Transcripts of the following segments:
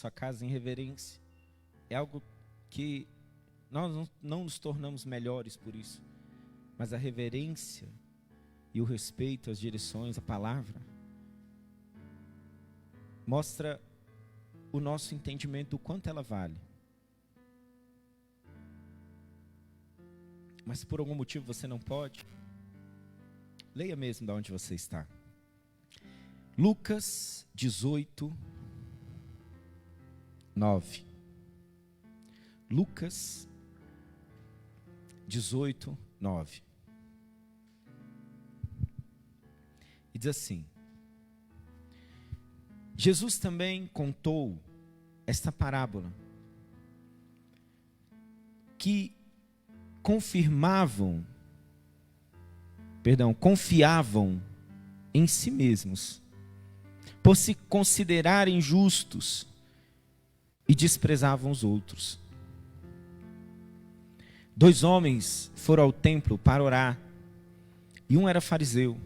sua casa em reverência. É algo que nós não nos tornamos melhores por isso. Mas a reverência e o respeito às direções, a palavra, mostra o nosso entendimento do quanto ela vale. Mas se por algum motivo você não pode, leia mesmo de onde você está. Lucas 18, 9. Lucas 18, 9. E diz assim: Jesus também contou esta parábola que confiavam em si mesmos, por se considerarem justos, e desprezavam os outros. 2 homens foram ao templo para orar, e um era fariseu,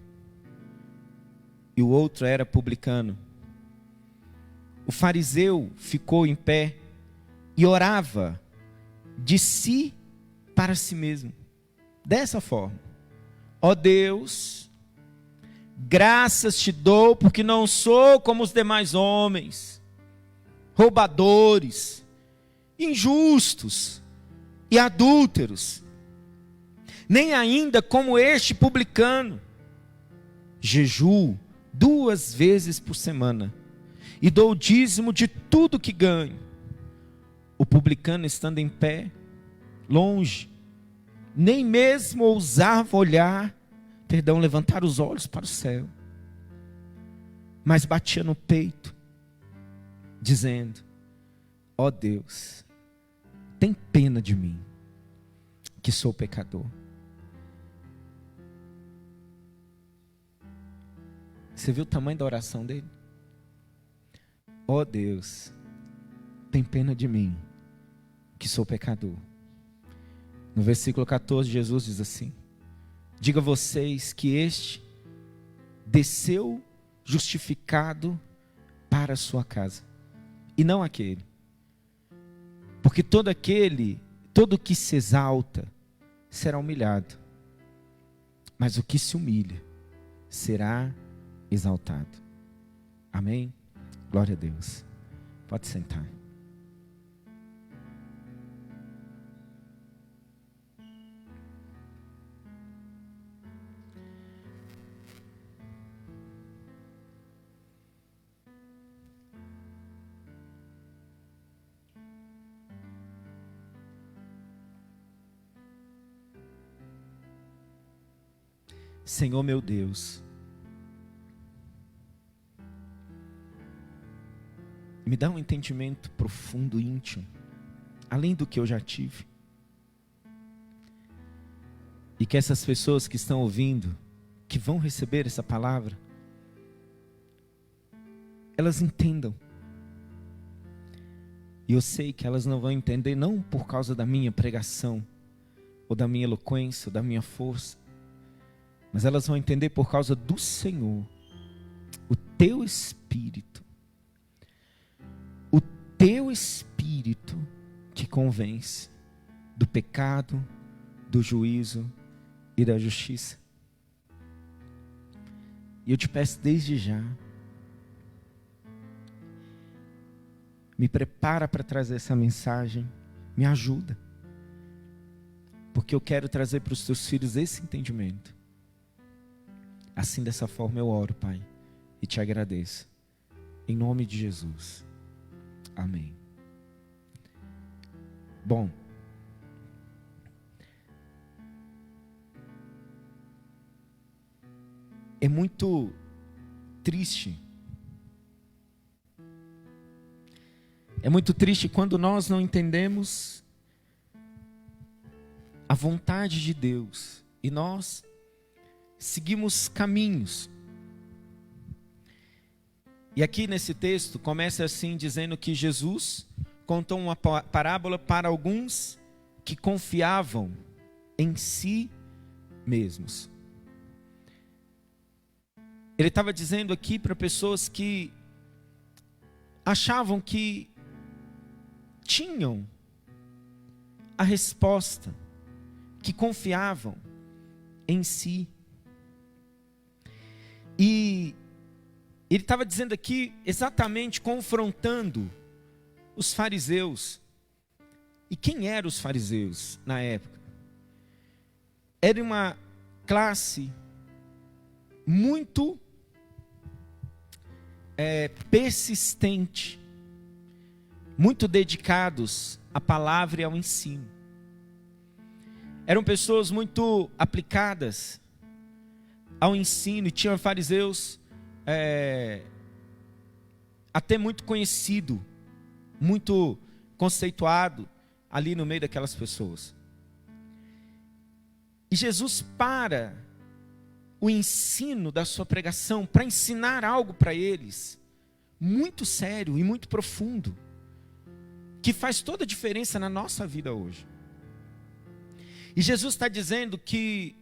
e o outro era publicano. O fariseu ficou em pé e orava de si para si mesmo, dessa forma: ó Deus, graças te dou porque não sou como os demais homens, roubadores, injustos e adúlteros, nem ainda como este publicano. Jejuo 2 vezes por semana e dou o dízimo de tudo que ganho. O publicano, estando em pé, longe, nem mesmo ousava levantar os olhos para o céu, mas batia no peito, dizendo: ó Deus, tem pena de mim, que sou pecador. Você viu o tamanho da oração dele? Ó Deus, tem pena de mim, que sou pecador. No versículo 14, Jesus diz assim: diga a vocês que este desceu justificado para a sua casa, e não aquele. Porque todo que se exalta, será humilhado, mas o que se humilha, será exaltado. Amém? Glória a Deus. Pode sentar. Senhor meu Deus, me dá um entendimento profundo e íntimo, além do que eu já tive. E que essas pessoas que estão ouvindo, que vão receber essa palavra, elas entendam. E eu sei que elas não vão entender, não por causa da minha pregação, ou da minha eloquência, ou da minha força, mas elas vão entender por causa do Senhor, o teu Espírito. O teu Espírito que convence do pecado, do juízo e da justiça. E eu te peço desde já, me prepara para trazer essa mensagem, me ajuda, porque eu quero trazer para os teus filhos esse entendimento. Assim, dessa forma eu oro, Pai, e te agradeço, em nome de Jesus, amém. Bom, é muito triste quando nós não entendemos a vontade de Deus e nós seguimos caminhos. E aqui nesse texto começa assim, dizendo que Jesus contou uma parábola para alguns que confiavam em si mesmos. Ele estava dizendo aqui para pessoas que achavam que tinham a resposta, que confiavam em si. E ele estava dizendo aqui, exatamente confrontando os fariseus. E quem eram os fariseus na época? Era uma classe muito persistente, muito dedicados à palavra e ao ensino. Eram pessoas muito aplicadas ao ensino, e tinham fariseus até muito conhecido, muito conceituado ali no meio daquelas pessoas. E Jesus para o ensino da sua pregação para ensinar algo para eles, muito sério e muito profundo, que faz toda a diferença na nossa vida hoje. E Jesus está dizendo que,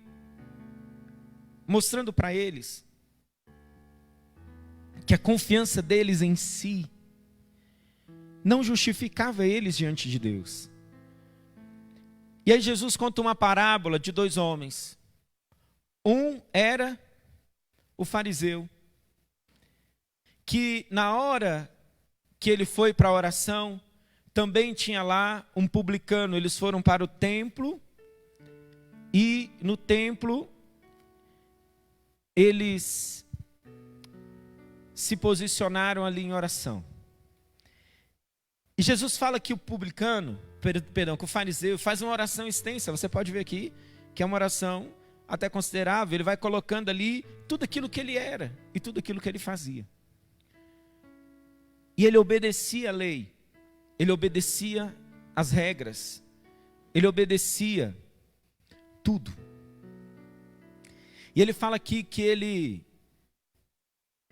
mostrando para eles, que a confiança deles em si não justificava eles diante de Deus. E aí Jesus conta uma parábola de 2 homens. Um era o fariseu, que na hora que ele foi para a oração, também tinha lá um publicano. Eles foram para o templo, e no templo eles se posicionaram ali em oração. E Jesus fala que o publicano, que o fariseu faz uma oração extensa. Você pode ver aqui que é uma oração até considerável. Ele vai colocando ali tudo aquilo que ele era e tudo aquilo que ele fazia. E ele obedecia a lei, ele obedecia as regras, ele obedecia tudo. E ele fala aqui que ele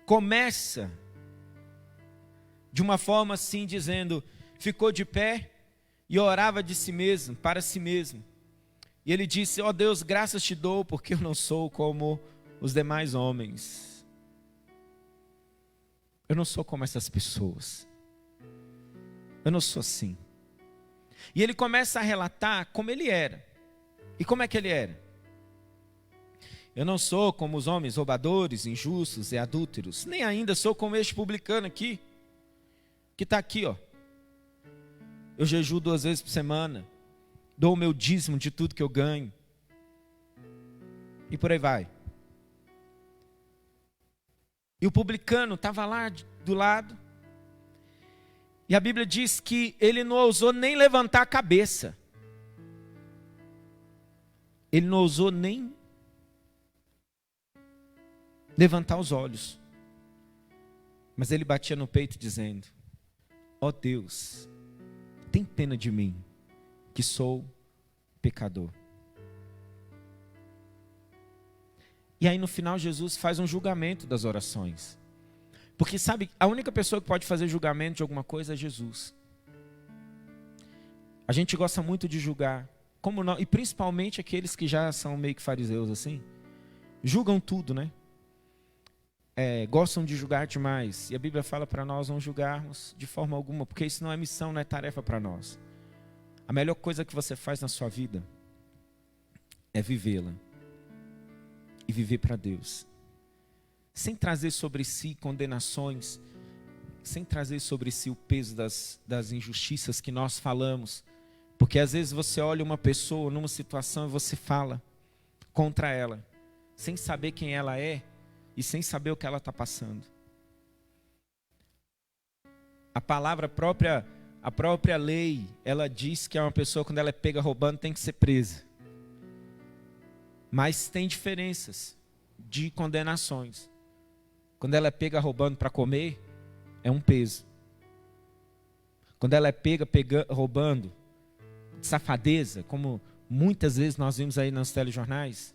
começa de uma forma assim, dizendo, ficou de pé e orava de si mesmo, para si mesmo. E ele disse, ó Deus, graças te dou, porque eu não sou como os demais homens. Eu não sou como essas pessoas. Eu não sou assim. E ele começa a relatar como ele era. E como é que ele era? Eu não sou como os homens roubadores, injustos e adúlteros, nem ainda sou como este publicano aqui, que está aqui, ó. Eu jejuo 2 vezes por semana, dou o meu dízimo de tudo que eu ganho, e por aí vai. E o publicano estava lá do lado, e a Bíblia diz que ele não ousou nem levantar a cabeça, ele não ousou nem levantar os olhos, mas ele batia no peito dizendo, ó Deus, tem pena de mim, que sou pecador. E aí no final Jesus faz um julgamento das orações. Porque sabe, a única pessoa que pode fazer julgamento de alguma coisa é Jesus. A gente gosta muito de julgar, como nós, e principalmente aqueles que já são meio que fariseus assim, julgam tudo, né? Gostam de julgar demais. E a Bíblia fala para nós não julgarmos de forma alguma, porque isso não é missão, não é tarefa para nós. A melhor coisa que você faz na sua vida é vivê-la. E viver para Deus. Sem trazer sobre si condenações, sem trazer sobre si o peso das injustiças que nós falamos. Porque às vezes você olha uma pessoa numa situação e você fala contra ela, sem saber quem ela é e sem saber o que ela está passando. A palavra própria, a própria lei, ela diz que uma pessoa, quando ela é pega roubando, tem que ser presa. Mas tem diferenças de condenações. Quando ela é pega roubando para comer, é um peso. Quando ela é pega roubando de safadeza, como muitas vezes nós vimos aí nos telejornais,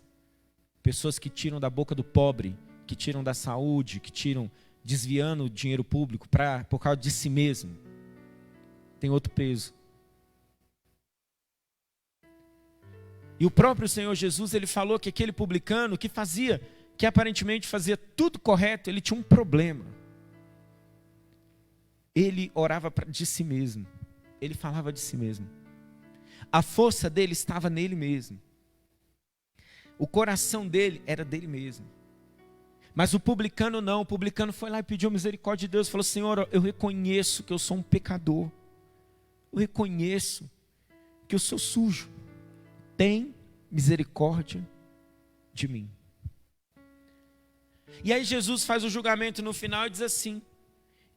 pessoas que tiram da boca do pobre, que tiram da saúde, que tiram, desviando o dinheiro público por causa de si mesmo, tem outro peso. E o próprio Senhor Jesus, ele falou que aquele publicano que aparentemente fazia tudo correto, ele tinha um problema. Ele orava de si mesmo. ele falava de si mesmo. A força dele estava nele mesmo. O coração dele era dele mesmo. Mas o publicano não. O publicano foi lá e pediu misericórdia de Deus. Falou: Senhor, eu reconheço que eu sou um pecador. Eu reconheço que eu sou sujo. Tem misericórdia de mim. E aí Jesus faz o julgamento no final e diz assim,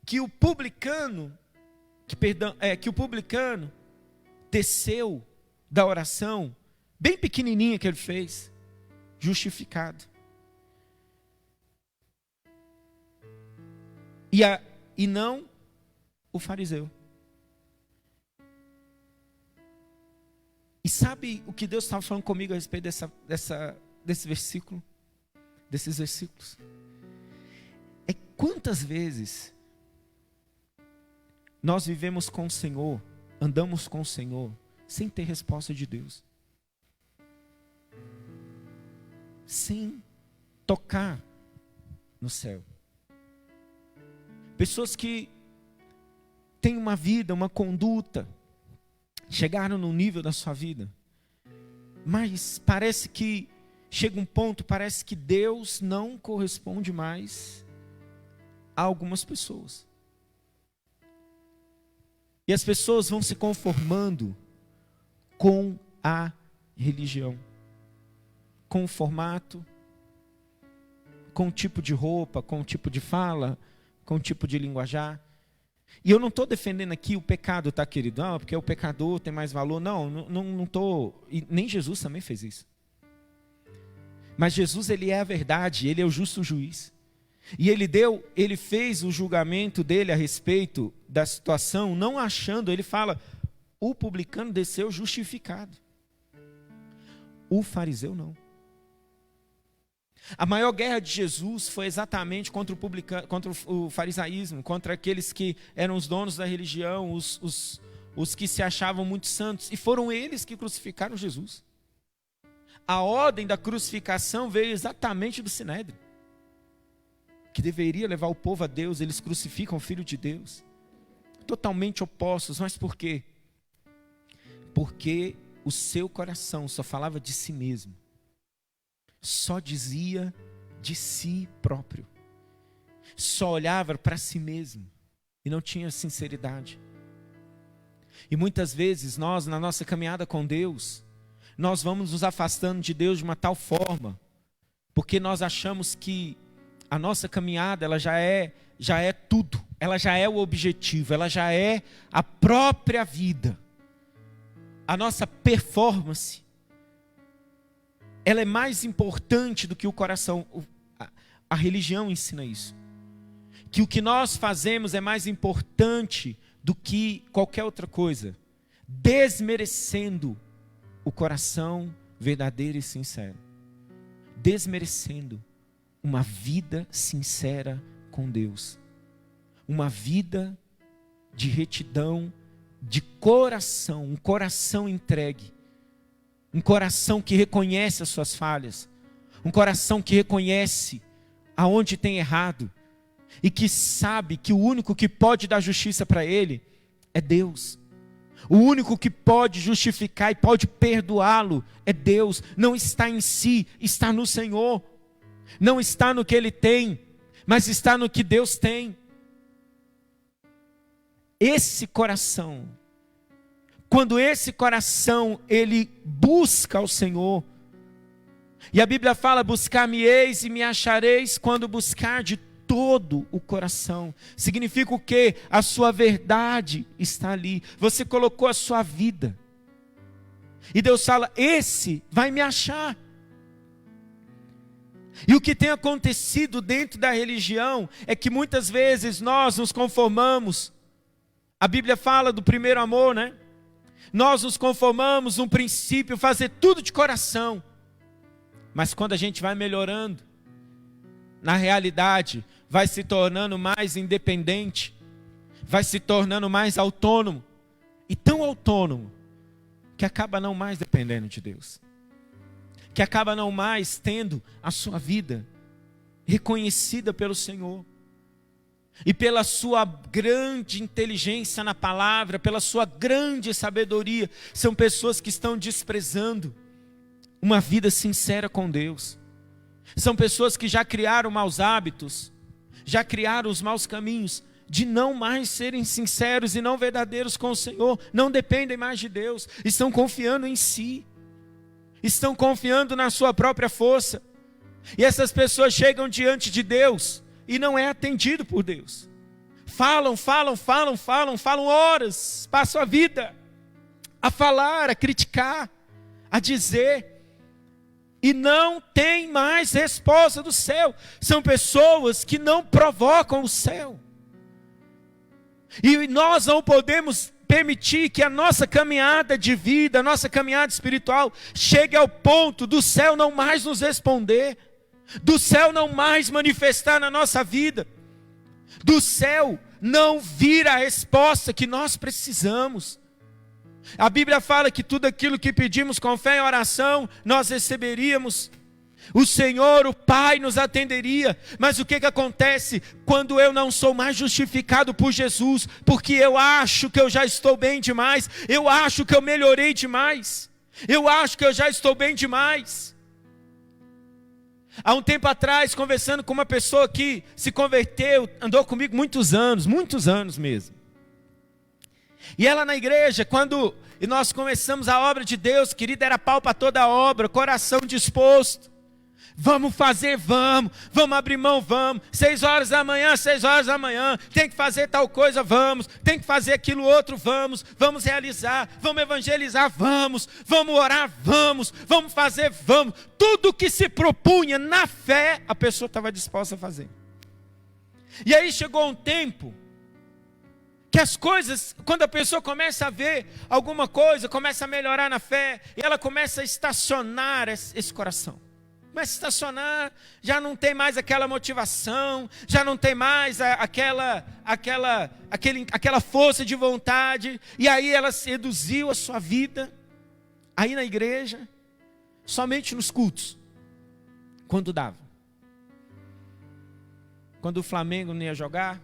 que o publicano, que o publicano desceu da oração, bem pequenininha que ele fez, justificado. E não o fariseu. E sabe o que Deus estava falando comigo a respeito desse versículo? Desses versículos? É quantas vezes nós vivemos com o Senhor, andamos com o Senhor, sem ter resposta de Deus. Sem tocar no céu. Pessoas que têm uma vida, uma conduta, chegaram no nível da sua vida, mas parece que chega um ponto, parece que Deus não corresponde mais a algumas pessoas. E as pessoas vão se conformando com a religião, com o formato, com o tipo de roupa, com o tipo de fala, com o tipo de linguajar. E eu não estou defendendo aqui o pecado, tá, querido? Não, porque o pecador tem mais valor. Não estou. E nem Jesus também fez isso. Mas Jesus, ele é a verdade, ele é o justo juiz. E ele fez o julgamento dele a respeito da situação, não achando, ele fala, o publicano desceu justificado. O fariseu não. A maior guerra de Jesus foi exatamente contra o farisaísmo, contra aqueles que eram os donos da religião, os que se achavam muito santos. E foram eles que crucificaram Jesus. A ordem da crucificação veio exatamente do Sinédrio, que deveria levar o povo a Deus. Eles crucificam o Filho de Deus. Totalmente opostos. Mas por quê? Porque o seu coração só falava de si mesmo. Só dizia de si próprio. Só olhava para si mesmo. E não tinha sinceridade. E muitas vezes nós, na nossa caminhada com Deus, nós vamos nos afastando de Deus de uma tal forma, porque nós achamos que a nossa caminhada, ela já é tudo. Ela já é o objetivo, ela já é a própria vida. A nossa performance, ela é mais importante do que o coração. A religião ensina isso. Que o que nós fazemos é mais importante do que qualquer outra coisa. Desmerecendo o coração verdadeiro e sincero. Desmerecendo uma vida sincera com Deus. Uma vida de retidão, de coração, um coração entregue. Um coração que reconhece as suas falhas. Um coração que reconhece aonde tem errado. E que sabe que o único que pode dar justiça para ele é Deus. O único que pode justificar e pode perdoá-lo é Deus. Não está em si, está no Senhor. Não está no que ele tem, mas está no que Deus tem. Esse coração, quando esse coração ele busca ao Senhor, e a Bíblia fala, buscar-me-eis e me achareis quando buscar de todo o coração. Significa o quê? A sua verdade está ali. Você colocou a sua vida. E Deus fala, esse vai me achar. E o que tem acontecido dentro da religião é que muitas vezes nós nos conformamos. A Bíblia fala do primeiro amor, né? Nós nos conformamos num princípio, fazer tudo de coração. Mas quando a gente vai melhorando, na realidade, vai se tornando mais independente, vai se tornando mais autônomo, e tão autônomo, que acaba não mais dependendo de Deus, que acaba não mais tendo a sua vida reconhecida pelo Senhor. e pela sua grande inteligência na palavra, pela sua grande sabedoria, são pessoas que estão desprezando uma vida sincera com Deus. São pessoas que já criaram maus hábitos, já criaram os maus caminhos, de não mais serem sinceros e não verdadeiros com o Senhor, não dependem mais de Deus, estão confiando em si, estão confiando na sua própria força, e essas pessoas chegam diante de Deus, e não é atendido por Deus, falam horas, passam a vida a falar, a criticar, a dizer, e não tem mais resposta do céu. São pessoas que não provocam o céu. E nós não podemos permitir que a nossa caminhada de vida, a nossa caminhada espiritual, chegue ao ponto do céu não mais nos responder, do céu não mais manifestar na nossa vida, do céu não vir a resposta que nós precisamos. A Bíblia fala que tudo aquilo que pedimos com fé e oração, nós receberíamos. O Senhor, o Pai, nos atenderia. Mas o que acontece quando eu não sou mais justificado por Jesus? Porque eu acho que eu já estou bem demais. Eu acho que eu melhorei demais. Eu acho que eu já estou bem demais. Há um tempo atrás, conversando com uma pessoa que se converteu, andou comigo muitos anos mesmo. E ela na igreja, quando nós começamos a obra de Deus, querida, era pau para toda a obra, coração disposto. Vamos fazer, vamos abrir mão, vamos. 6 horas da manhã, tem que fazer tal coisa, vamos. Tem que fazer aquilo outro, vamos realizar, vamos evangelizar, vamos orar, vamos fazer, vamos. Tudo que se propunha na fé, a pessoa estava disposta a fazer. E aí chegou um tempo que as coisas, quando a pessoa começa a ver alguma coisa, começa a melhorar na fé, e ela começa a estacionar esse coração. Começa a estacionar, já não tem mais aquela motivação, já não tem mais aquela força de vontade, e aí ela reduziu a sua vida, aí na igreja, somente nos cultos, quando dava. Quando o Flamengo não ia jogar,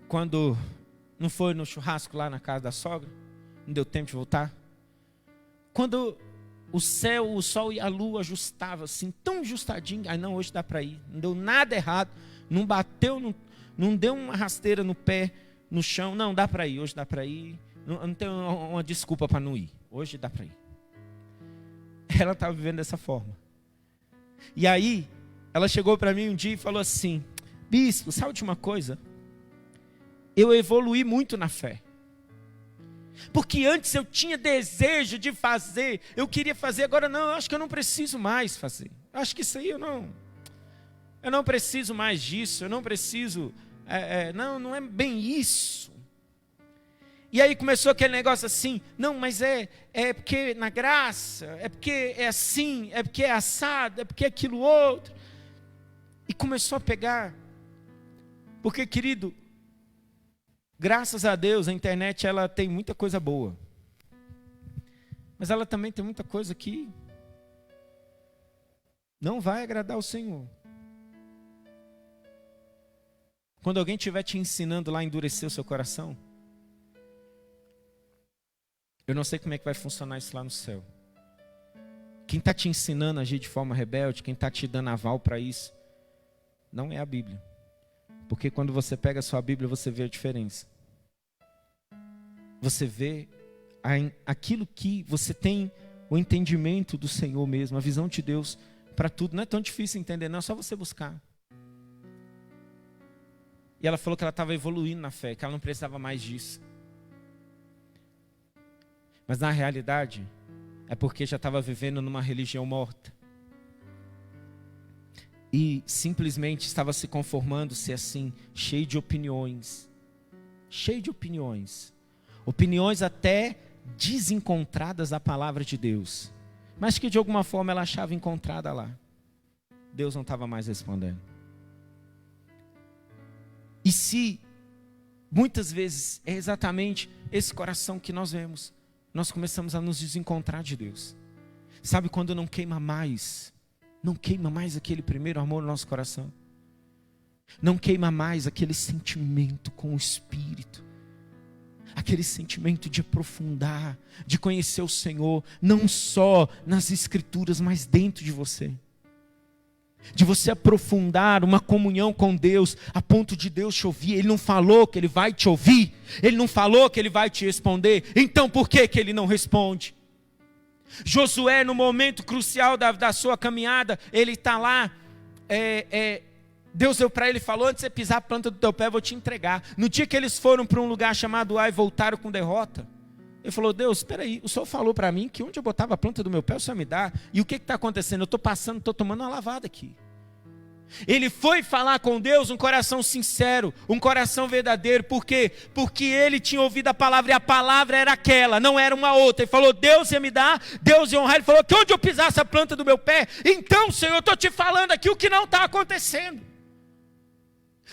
quando não foi no churrasco lá na casa da sogra, não deu tempo de voltar. Quando o céu, o sol e a lua ajustavam assim, tão ajustadinho, aí não, hoje dá para ir, não deu nada errado, não bateu, não deu uma rasteira no pé, no chão, não, dá para ir, hoje dá para ir, não tem uma desculpa para não ir, hoje dá para ir. Ela estava vivendo dessa forma. E aí, ela chegou para mim um dia e falou assim: bispo, sabe de uma coisa? Eu evoluí muito na fé. Porque antes eu tinha desejo de fazer, eu queria fazer, agora não, eu acho que eu não preciso mais fazer. Eu acho que isso aí eu não preciso mais disso, eu não preciso, não é bem isso. E aí começou aquele negócio assim, não, mas é porque na graça, é porque é assim, é porque é assado, é porque é aquilo outro. E começou a pegar, porque querido, graças a Deus, a internet ela tem muita coisa boa. Mas ela também tem muita coisa que não vai agradar o Senhor. Quando alguém estiver te ensinando lá a endurecer o seu coração, eu não sei como é que vai funcionar isso lá no céu. Quem está te ensinando a agir de forma rebelde, quem está te dando aval para isso, não é a Bíblia. Porque quando você pega a sua Bíblia, você vê a diferença. Você vê aquilo que você tem, o entendimento do Senhor mesmo, a visão de Deus para tudo. Não é tão difícil entender, não, é só você buscar. E ela falou que ela estava evoluindo na fé, que ela não precisava mais disso. Mas na realidade, é porque já estava vivendo numa religião morta. E simplesmente estava se conformando-se assim, cheio de opiniões. Cheio de opiniões. Opiniões até desencontradas da palavra de Deus. Mas que de alguma forma ela achava encontrada lá. Deus não estava mais respondendo. E se muitas vezes é exatamente esse coração que nós vemos, nós começamos a nos desencontrar de Deus. Sabe quando não queima mais aquele primeiro amor no nosso coração? Não queima mais aquele sentimento com o Espírito. Aquele sentimento de aprofundar, de conhecer o Senhor, não só nas Escrituras, mas dentro de você. De você aprofundar uma comunhão com Deus, a ponto de Deus te ouvir. Ele não falou que Ele vai te ouvir, Ele não falou que Ele vai te responder, então por que Ele não responde? Josué, no momento crucial da sua caminhada, ele está lá, Deus deu para ele e falou: antes de você pisar a planta do teu pé, eu vou te entregar. No dia que eles foram para um lugar chamado Ai e voltaram com derrota, ele falou: Deus, espera aí, o Senhor falou para mim que onde eu botava a planta do meu pé, o Senhor me dá. E o que está acontecendo? Eu estou passando, estou tomando uma lavada aqui. Ele foi falar com Deus um coração sincero, um coração verdadeiro. Por quê? Porque ele tinha ouvido a palavra e a palavra era aquela, não era uma outra. Ele falou: Deus ia me dar, Deus ia honrar. Ele falou que onde eu pisasse a planta do meu pé, então, Senhor, eu estou te falando aqui o que não está acontecendo.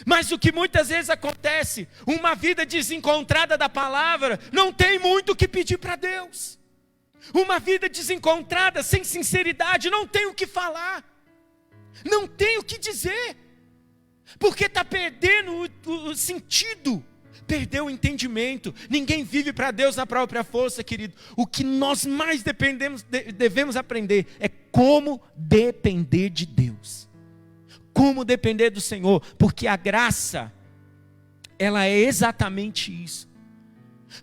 Mas o que muitas vezes acontece, uma vida desencontrada da palavra, não tem muito o que pedir para Deus. Uma vida desencontrada, sem sinceridade, não tem o que falar. Não tem o que dizer, porque está perdendo o sentido, perdeu o entendimento. Ninguém vive para Deus na própria força, querido. O que nós mais devemos aprender é como depender de Deus, como depender do Senhor, porque a graça, ela é exatamente isso.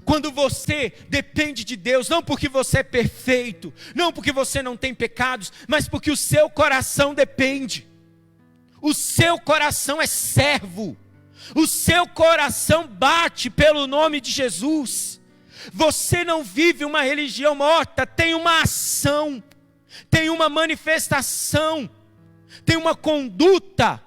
Quando você depende de Deus, não porque você é perfeito, não porque você não tem pecados, mas porque o seu coração depende. O seu coração é servo. O seu coração bate pelo nome de Jesus. Você não vive uma religião morta, tem uma ação, tem uma manifestação, tem uma conduta.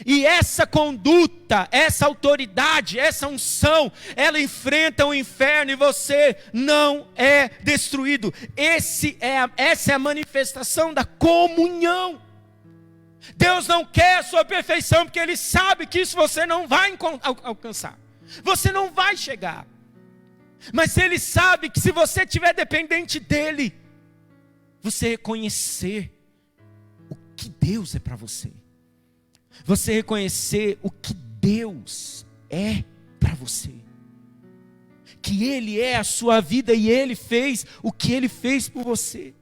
E essa conduta, essa autoridade, essa unção, ela enfrenta o inferno e você não é destruído. Essa é a manifestação da comunhão. Deus não quer a sua perfeição, porque Ele sabe que isso você não vai alcançar. Você não vai chegar. Mas Ele sabe que se você estiver dependente dEle, você reconhecer o que Deus é para você. Você reconhecer o que Deus é para você. Que Ele é a sua vida e Ele fez o que Ele fez por você.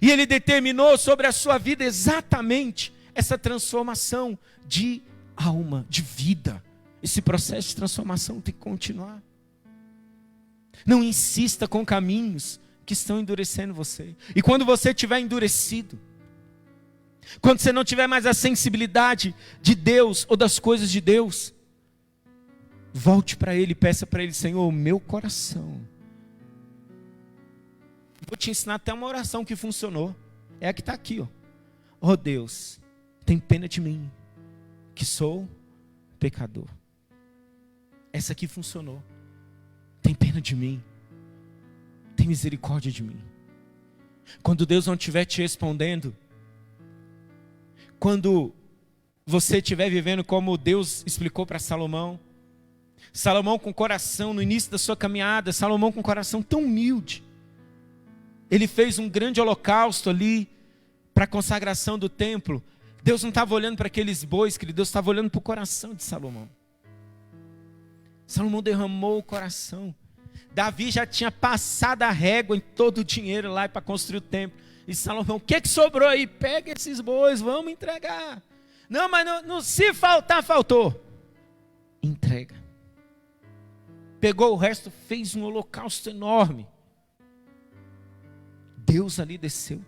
E Ele determinou sobre a sua vida exatamente essa transformação de alma, de vida. Esse processo de transformação tem que continuar. Não insista com caminhos que estão endurecendo você. E quando você estiver endurecido, quando você não tiver mais a sensibilidade de Deus ou das coisas de Deus, volte para Ele e peça para Ele: Senhor, meu coração. Vou te ensinar até uma oração que funcionou. É a que está aqui, ó. Oh Deus, tem pena de mim, que sou pecador. Essa aqui funcionou. Tem pena de mim, tem misericórdia de mim. Quando Deus não estiver te respondendo, quando você estiver vivendo como Deus explicou para Salomão, Salomão com coração, no início da sua caminhada, Salomão com coração tão humilde, ele fez um grande holocausto ali, para a consagração do templo. Deus não estava olhando para aqueles bois, querido, Deus estava olhando para o coração de Salomão. Salomão derramou o coração. Davi já tinha passado a régua em todo o dinheiro lá para construir o templo. E Salomão: o que sobrou aí? Pega esses bois, vamos entregar. Não, mas não, se faltar, faltou. Entrega. Pegou o resto, fez um holocausto enorme. Deus ali desceu.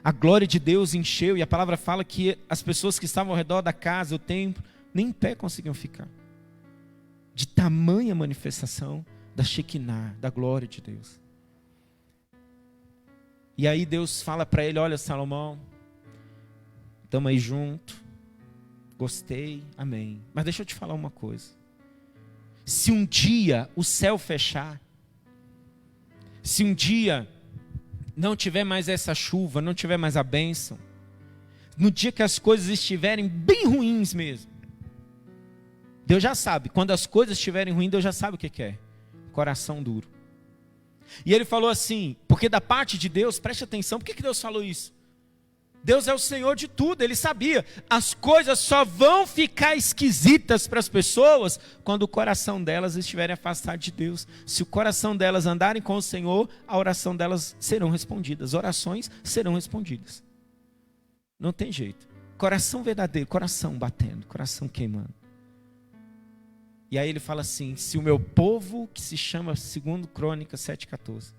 A glória de Deus encheu, e a palavra fala que as pessoas que estavam ao redor da casa, o templo, nem em pé conseguiam ficar. De tamanha manifestação da Shekinah, da glória de Deus. E aí Deus fala para ele: olha, Salomão, estamos aí junto, gostei, amém. Mas deixa eu te falar uma coisa. Se um dia o céu fechar, se um dia não tiver mais essa chuva, não tiver mais a bênção, no dia que as coisas estiverem bem ruins mesmo, Deus já sabe, quando as coisas estiverem ruins, Deus já sabe o que é: coração duro. E ele falou assim, porque da parte de Deus, preste atenção, por que Deus falou isso? Deus é o Senhor de tudo, Ele sabia. As coisas só vão ficar esquisitas para as pessoas quando o coração delas estiverem afastado de Deus. Se o coração delas andarem com o Senhor, a oração delas serão respondidas. Orações serão respondidas. Não tem jeito. Coração verdadeiro, coração batendo, coração queimando. E aí ele fala assim: se o meu povo, que se chama, segundo Crônicas 7,14,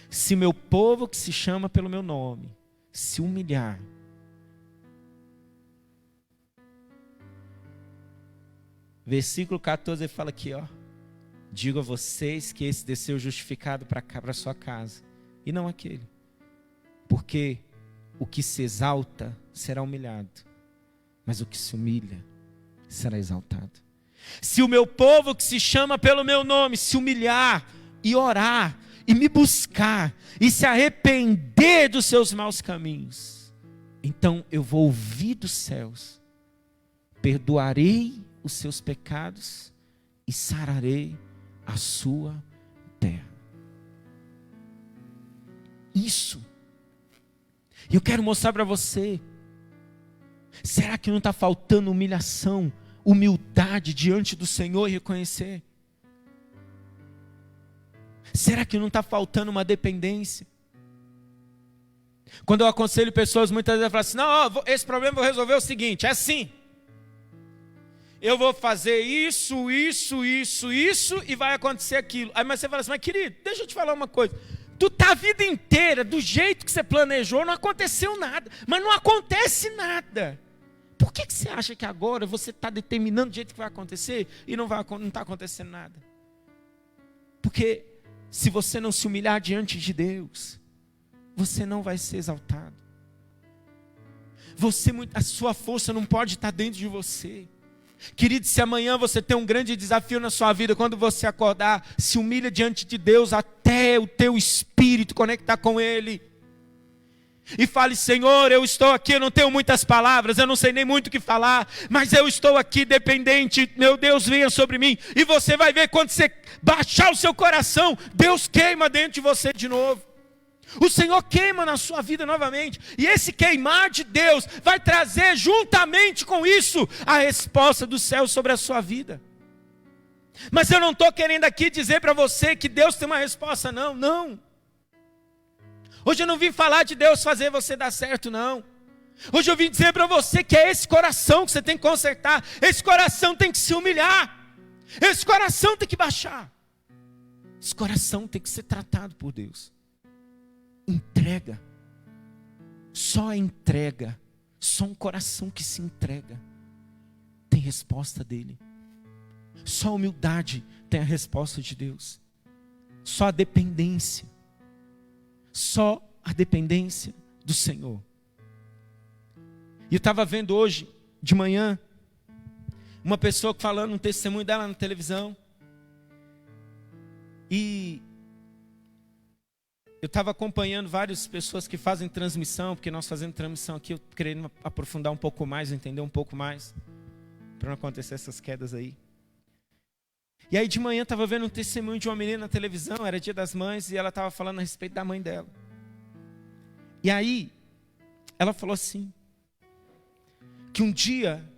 se meu povo que se chama pelo meu nome se humilhar, versículo 14 ele fala aqui, ó: digo a vocês que esse desceu justificado para cá, para sua casa, e não aquele, porque o que se exalta será humilhado, mas o que se humilha será exaltado. Se o meu povo que se chama pelo meu nome se humilhar e orar e me buscar e se arrepender dos seus maus caminhos, então eu vou ouvir dos céus, perdoarei os seus pecados e sararei a sua terra. Isso. E eu quero mostrar para você, será que não está faltando humilhação, humildade diante do Senhor e reconhecer? Será que não está faltando uma dependência? Quando eu aconselho pessoas, muitas vezes eu falo assim: não, esse problema eu vou resolver o seguinte, é assim. Eu vou fazer isso, e vai acontecer aquilo. Aí mas você fala assim: mas querido, deixa eu te falar uma coisa. Tu tá a vida inteira, do jeito que você planejou, não aconteceu nada. Mas não acontece nada. Por que você acha que agora você está determinando o jeito que vai acontecer e não está acontecendo nada? Porque se você não se humilhar diante de Deus, você não vai ser exaltado. A sua força não pode estar dentro de você. Querido, se amanhã você tem um grande desafio na sua vida, quando você acordar, se humilha diante de Deus até o teu espírito conectar com Ele. E fale: Senhor, eu estou aqui, eu não tenho muitas palavras, eu não sei nem muito o que falar, mas eu estou aqui dependente, meu Deus, venha sobre mim. E você vai ver, quando você baixar o seu coração, Deus queima dentro de você de novo. O Senhor queima na sua vida novamente. E esse queimar de Deus vai trazer juntamente com isso a resposta do céu sobre a sua vida. Mas eu não estou querendo aqui dizer para você que Deus tem uma resposta, não. Hoje eu não vim falar de Deus fazer você dar certo, não. Hoje eu vim dizer para você que é esse coração que você tem que consertar. Esse coração tem que se humilhar. Esse coração tem que baixar. Esse coração tem que ser tratado por Deus. Entrega. Só a entrega. Só um coração que se entrega tem resposta dele. Só a humildade tem a resposta de Deus. Só a dependência. Só a dependência do Senhor. E eu estava vendo hoje, de manhã, uma pessoa falando um testemunho dela na televisão. E eu estava acompanhando várias pessoas que fazem transmissão, porque nós fazemos transmissão aqui, eu querendo aprofundar um pouco mais, entender um pouco mais, para não acontecer essas quedas aí. E aí de manhã estava vendo um testemunho de uma menina na televisão, era Dia das Mães, e ela estava falando a respeito da mãe dela. E aí, ela falou assim, que um dia,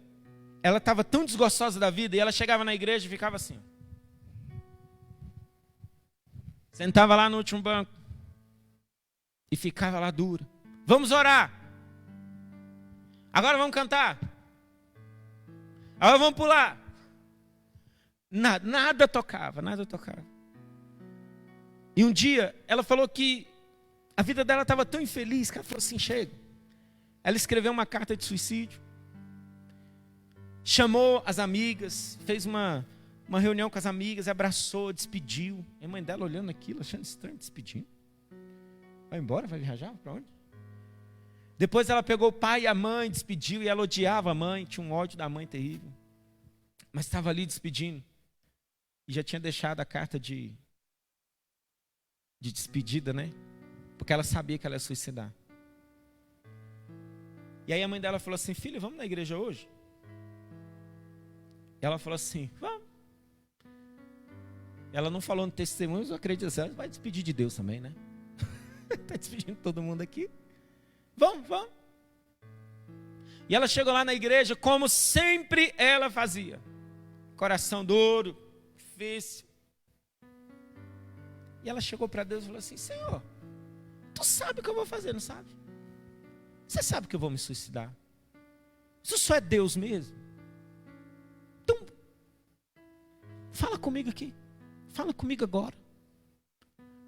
ela estava tão desgostosa da vida, e ela chegava na igreja e ficava assim. Sentava lá no último banco, e ficava lá dura. Vamos orar. Agora vamos cantar. Agora vamos pular. Nada tocava. E um dia, ela falou que a vida dela estava tão infeliz, que ela falou assim: chega. Ela escreveu uma carta de suicídio. Chamou as amigas, fez uma reunião com as amigas, abraçou, despediu. E a mãe dela olhando aquilo, achando estranho, despedindo. Vai embora? Vai viajar? Para onde? Depois ela pegou o pai e a mãe, despediu, e ela odiava a mãe, tinha um ódio da mãe terrível. Mas estava ali despedindo. E já tinha deixado a carta de despedida, né? Porque ela sabia que ela ia suicidar. E aí a mãe dela falou assim: filha, vamos na igreja hoje? Ela falou assim: vamos. Ela não falou no testemunho, mas eu acredito que ela vai despedir de Deus também, né? Está despedindo todo mundo aqui. Vamos. E ela chegou lá na igreja como sempre ela fazia. Coração duro, difícil. E ela chegou para Deus e falou assim: Senhor, tu sabe o que eu vou fazer, não sabe? Você sabe que eu vou me suicidar. Isso só é Deus mesmo. Então, fala comigo aqui. Fala comigo agora.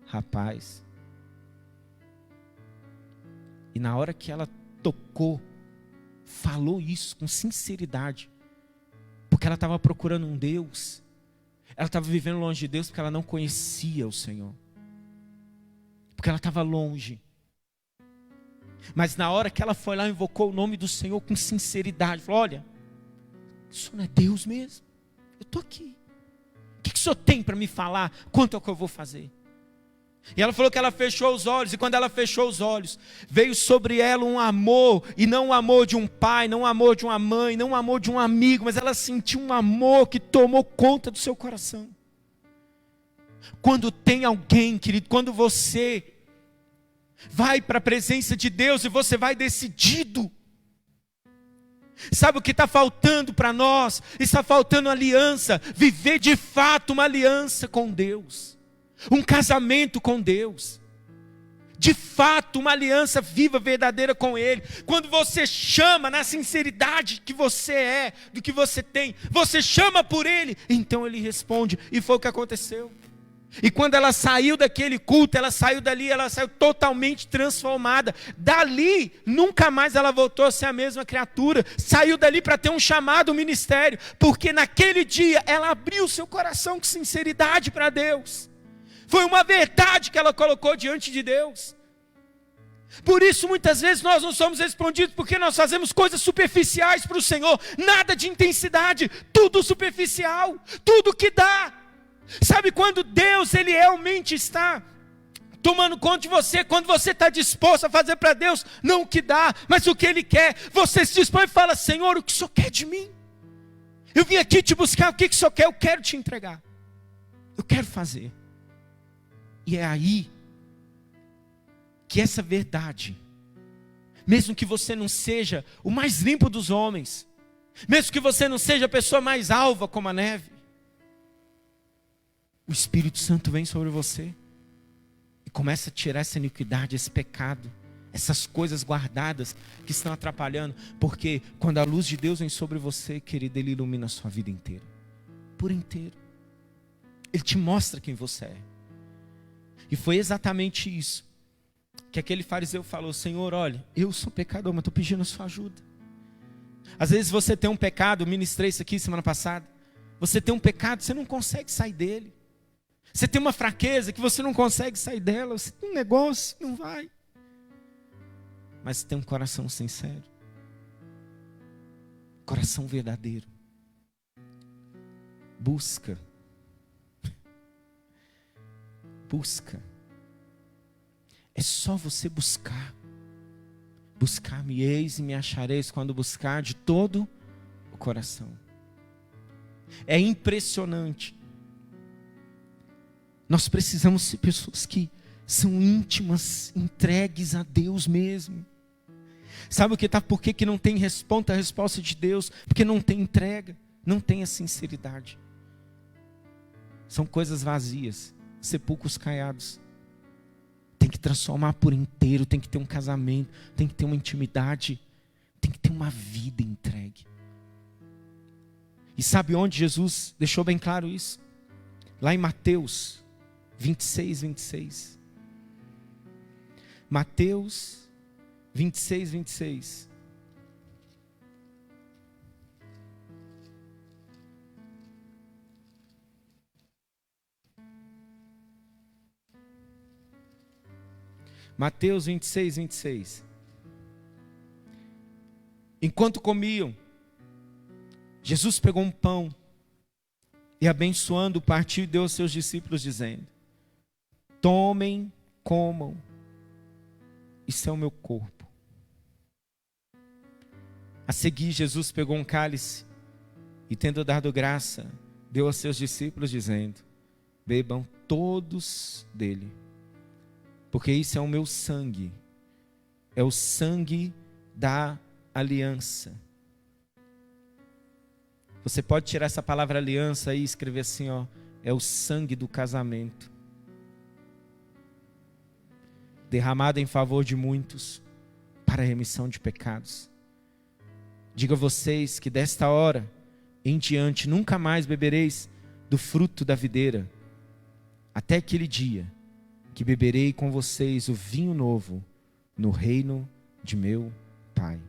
Rapaz. E na hora que ela tocou, falou isso com sinceridade, porque ela estava procurando um Deus, ela estava vivendo longe de Deus porque ela não conhecia o Senhor, porque ela estava longe. Mas na hora que ela foi lá e invocou o nome do Senhor com sinceridade, falou: olha, isso não é Deus mesmo? Eu estou aqui. O que o Senhor tem para me falar? Quanto é o que eu vou fazer? E ela falou que ela fechou os olhos, e quando ela fechou os olhos, veio sobre ela um amor, e não o amor de um pai, não o amor de uma mãe, não o amor de um amigo, mas ela sentiu um amor que tomou conta do seu coração. Quando tem alguém, querido, quando você vai para a presença de Deus e você vai decidido, sabe o que está faltando para nós? Está faltando aliança, viver de fato uma aliança com Deus. Um casamento com Deus, de fato uma aliança viva, verdadeira com Ele. Quando você chama na sinceridade que você é, do que você tem, você chama por Ele, então Ele responde. E foi o que aconteceu. E quando ela saiu daquele culto, ela saiu dali, ela saiu totalmente transformada. Dali, nunca mais ela voltou a ser a mesma criatura. Saiu dali para ter um chamado, um ministério, porque naquele dia ela abriu seu coração com sinceridade para Deus. Foi uma verdade que ela colocou diante de Deus. Por isso muitas vezes nós não somos respondidos, porque nós fazemos coisas superficiais para o Senhor. Nada de intensidade, tudo superficial, tudo que dá. Sabe quando Deus, Ele realmente está tomando conta de você? Quando você está disposto a fazer para Deus, não o que dá, mas o que Ele quer. Você se dispõe e fala: Senhor, o que o Senhor quer de mim? Eu vim aqui te buscar, o que o Senhor quer? Eu quero te entregar. Eu quero fazer. E é aí que essa verdade, mesmo que você não seja o mais limpo dos homens, mesmo que você não seja a pessoa mais alva como a neve, o Espírito Santo vem sobre você e começa a tirar essa iniquidade, esse pecado, essas coisas guardadas que estão atrapalhando. Porque quando a luz de Deus vem sobre você, querido, Ele ilumina a sua vida inteira, por inteiro. Ele te mostra quem você é. E foi exatamente isso que aquele fariseu falou: Senhor, olha, eu sou pecador, mas estou pedindo a sua ajuda. Às vezes você tem um pecado, eu ministrei isso aqui semana passada. Você tem um pecado, você não consegue sair dele. Você tem uma fraqueza que você não consegue sair dela. Você tem um negócio, não vai. Mas você tem um coração sincero, coração verdadeiro. Busca. É só você buscar. Buscar-me-eis e me achareis quando buscar de todo o coração. É impressionante. Nós precisamos ser pessoas que são íntimas, entregues a Deus mesmo. Sabe o que tá? Por que não tem a resposta de Deus? Porque não tem entrega, não tem a sinceridade. São coisas vazias, sepulcros caiados. Tem que transformar por inteiro, tem que ter um casamento, tem que ter uma intimidade, tem que ter uma vida entregue. E sabe onde Jesus deixou bem claro isso? Lá em Mateus 26, 26. Mateus 26, 26. Mateus 26, 26. Enquanto comiam, Jesus pegou um pão e, abençoando, partiu e deu aos seus discípulos, dizendo: tomem, comam, isso é o meu corpo. A seguir, Jesus pegou um cálice e, tendo dado graça, deu aos seus discípulos, dizendo: bebam todos dele, porque isso é o meu sangue, é o sangue da aliança. Você pode tirar essa palavra aliança e escrever assim, ó, é o sangue do casamento, derramado em favor de muitos, para a remissão de pecados. Digo a vocês que desta hora em diante nunca mais bebereis do fruto da videira, até aquele dia que beberei com vocês o vinho novo no reino de meu Pai.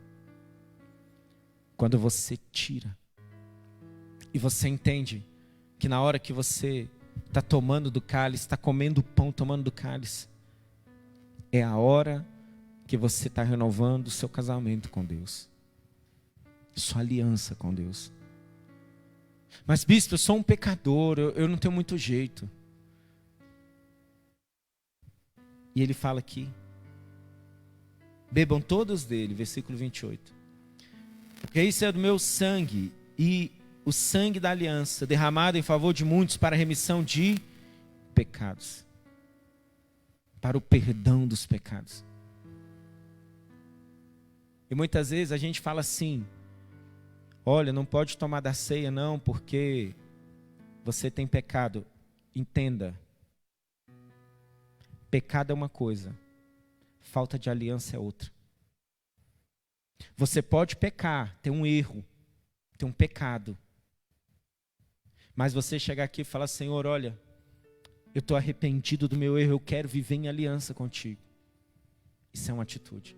Quando você tira e você entende que na hora que você está tomando do cálice, está comendo o pão, tomando do cálice, é a hora que você está renovando o seu casamento com Deus, sua aliança com Deus. Mas bispo, eu sou um pecador, eu não tenho muito jeito. E ele fala aqui, bebam todos dele, versículo 28. Porque isso é do meu sangue, e o sangue da aliança, derramado em favor de muitos para a remissão de pecados, para o perdão dos pecados. E muitas vezes a gente fala assim, olha, não pode tomar da ceia não, porque você tem pecado. Entenda, pecado é uma coisa, falta de aliança é outra. Você pode pecar, ter um erro, ter um pecado, mas você chegar aqui e falar, Senhor, olha, eu estou arrependido do meu erro, eu quero viver em aliança contigo. Isso é uma atitude.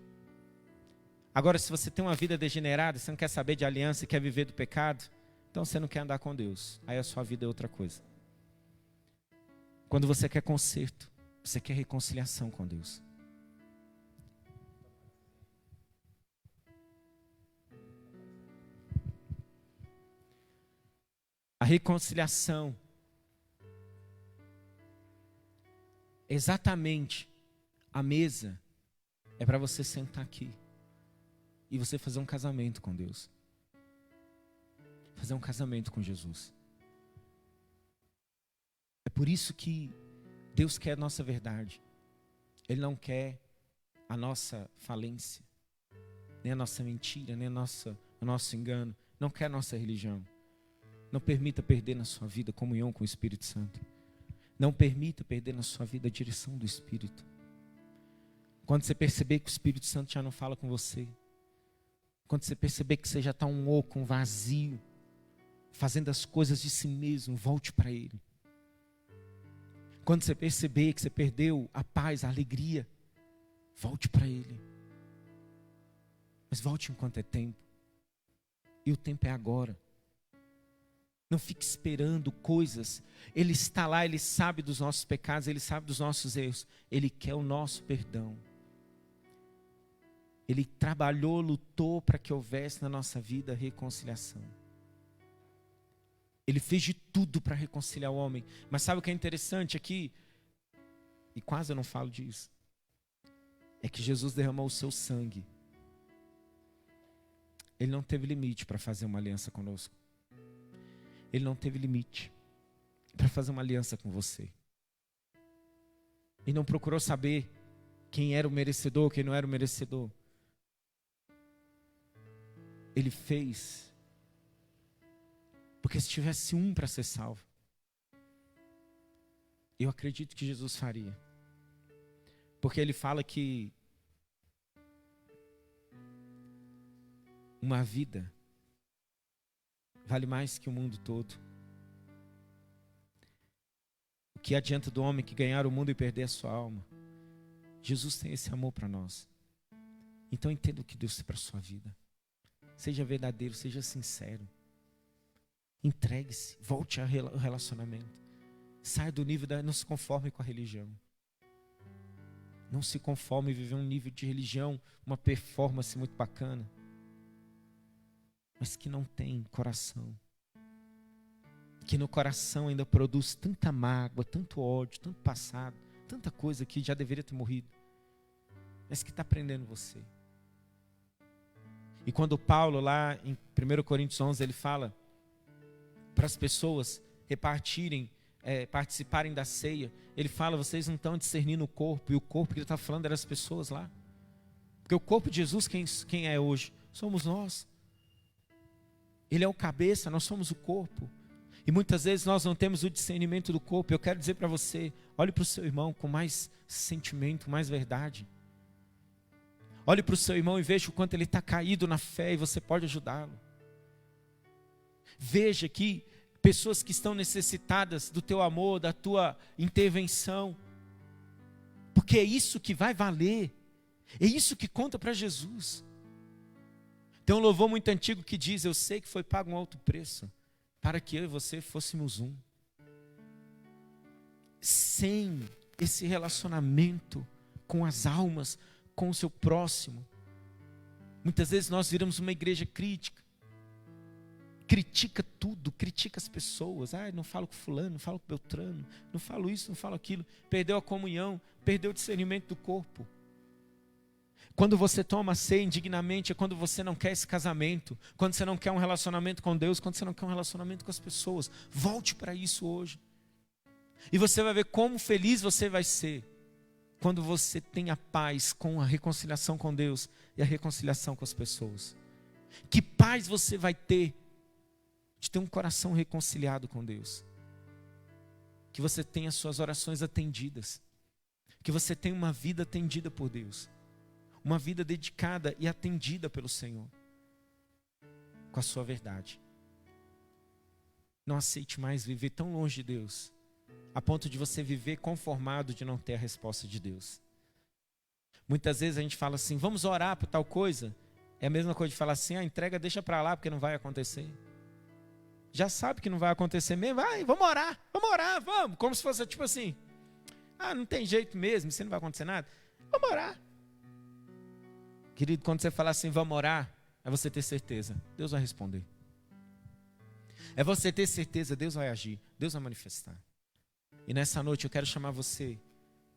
Agora, se você tem uma vida degenerada, você não quer saber de aliança e quer viver do pecado, então você não quer andar com Deus. Aí a sua vida é outra coisa. Quando você quer conserto, você quer reconciliação com Deus. A reconciliação é exatamente a mesa, é para você sentar aqui e você fazer um casamento com Deus. Fazer um casamento com Jesus. É por isso que Deus quer a nossa verdade. Ele não quer a nossa falência, nem a nossa mentira, nem o nosso engano. Não quer a nossa religião. Não permita perder na sua vida a comunhão com o Espírito Santo. Não permita perder na sua vida a direção do Espírito. Quando você perceber que o Espírito Santo já não fala com você, quando você perceber que você já está um oco, um vazio, fazendo as coisas de si mesmo, volte para Ele. Quando você perceber que você perdeu a paz, a alegria, volte para Ele. Mas volte enquanto é tempo. E o tempo é agora. Não fique esperando coisas. Ele está lá, Ele sabe dos nossos pecados, Ele sabe dos nossos erros. Ele quer o nosso perdão. Ele trabalhou, lutou para que houvesse na nossa vida reconciliação. Ele fez de tudo para reconciliar o homem. Mas sabe o que é interessante aqui? E quase eu não falo disso. É que Jesus derramou o seu sangue. Ele não teve limite para fazer uma aliança conosco. Ele não teve limite para fazer uma aliança com você. Ele não procurou saber quem era o merecedor, quem não era o merecedor. Ele fez porque se tivesse um para ser salvo, eu acredito que Jesus faria. Porque Ele fala que uma vida vale mais que o mundo todo. O que adianta do homem que ganhar o mundo e perder a sua alma? Jesus tem esse amor para nós. Então entenda o que Deus tem para a sua vida. Seja verdadeiro, seja sincero. Entregue-se, volte ao relacionamento. Saia do nível não se conforme com a religião. Não se conforme em viver um nível de religião, uma performance muito bacana, mas que não tem coração. Que no coração ainda produz tanta mágoa, tanto ódio, tanto passado, tanta coisa que já deveria ter morrido, mas que está prendendo você. E quando Paulo lá em 1 Coríntios 11, ele fala para as pessoas participarem da ceia, ele fala, vocês não estão discernindo o corpo, e o corpo que ele está falando era as pessoas lá. Porque o corpo de Jesus, quem é hoje? somos nós. Ele é o cabeça, nós somos o corpo. E muitas vezes nós não temos o discernimento do corpo. Eu quero dizer para você, olhe para o seu irmão com mais sentimento, mais verdade. Olhe para o seu irmão e veja o quanto ele está caído na fé e você pode ajudá-lo. Veja que pessoas que estão necessitadas do teu amor, da tua intervenção. Porque é isso que vai valer. É isso que conta para Jesus. Tem um louvor muito antigo que diz: eu sei que foi pago um alto preço para que eu e você fôssemos um. Sem esse relacionamento com as almas, com o seu próximo, muitas vezes nós viramos uma igreja crítica. Critica tudo, critica as pessoas. Não falo com fulano, não falo com Beltrano, não falo isso, não falo aquilo. Perdeu a comunhão, perdeu o discernimento do corpo. Quando você toma ceia indignamente, é quando você não quer esse casamento, quando você não quer um relacionamento com Deus, quando você não quer um relacionamento com as pessoas. Volte para isso hoje. E você vai ver como feliz você vai ser quando você tem a paz com a reconciliação com Deus e a reconciliação com as pessoas. Que paz você vai ter de ter um coração reconciliado com Deus. Que você tenha suas orações atendidas. Que você tenha uma vida atendida por Deus. Uma vida dedicada e atendida pelo Senhor. Com a sua verdade. Não aceite mais viver tão longe de Deus, a ponto de você viver conformado de não ter a resposta de Deus. Muitas vezes a gente fala assim: vamos orar por tal coisa. É a mesma coisa de falar assim: a entrega deixa para lá porque não vai acontecer. Já sabe que não vai acontecer mesmo. Vamos orar, vamos. Como se fosse tipo assim: não tem jeito mesmo, isso não vai acontecer nada. Vamos orar. Querido, quando você falar assim, vamos orar, é você ter certeza, Deus vai responder. É você ter certeza, Deus vai agir, Deus vai manifestar. E nessa noite eu quero chamar você,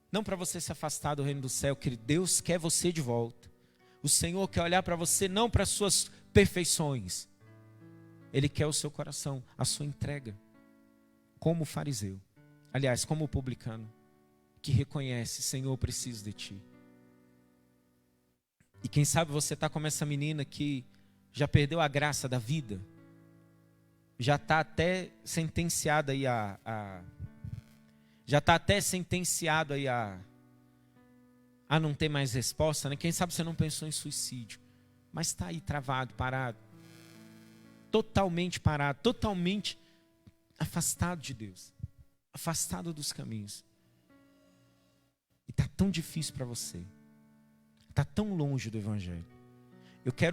não para você se afastar do reino do céu, querido, Deus quer você de volta. O Senhor quer olhar para você não para as suas perfeições. Ele quer o seu coração, a sua entrega. Como o fariseu, aliás, como o publicano, que reconhece: Senhor, eu preciso de Ti. E quem sabe você está como essa menina que já perdeu a graça da vida, já está até sentenciada aí já está até sentenciado aí a não ter mais resposta, né? Quem sabe você não pensou em suicídio, mas está aí travado, parado, totalmente afastado de Deus, afastado dos caminhos. E está tão difícil para você, está tão longe do Evangelho. Eu quero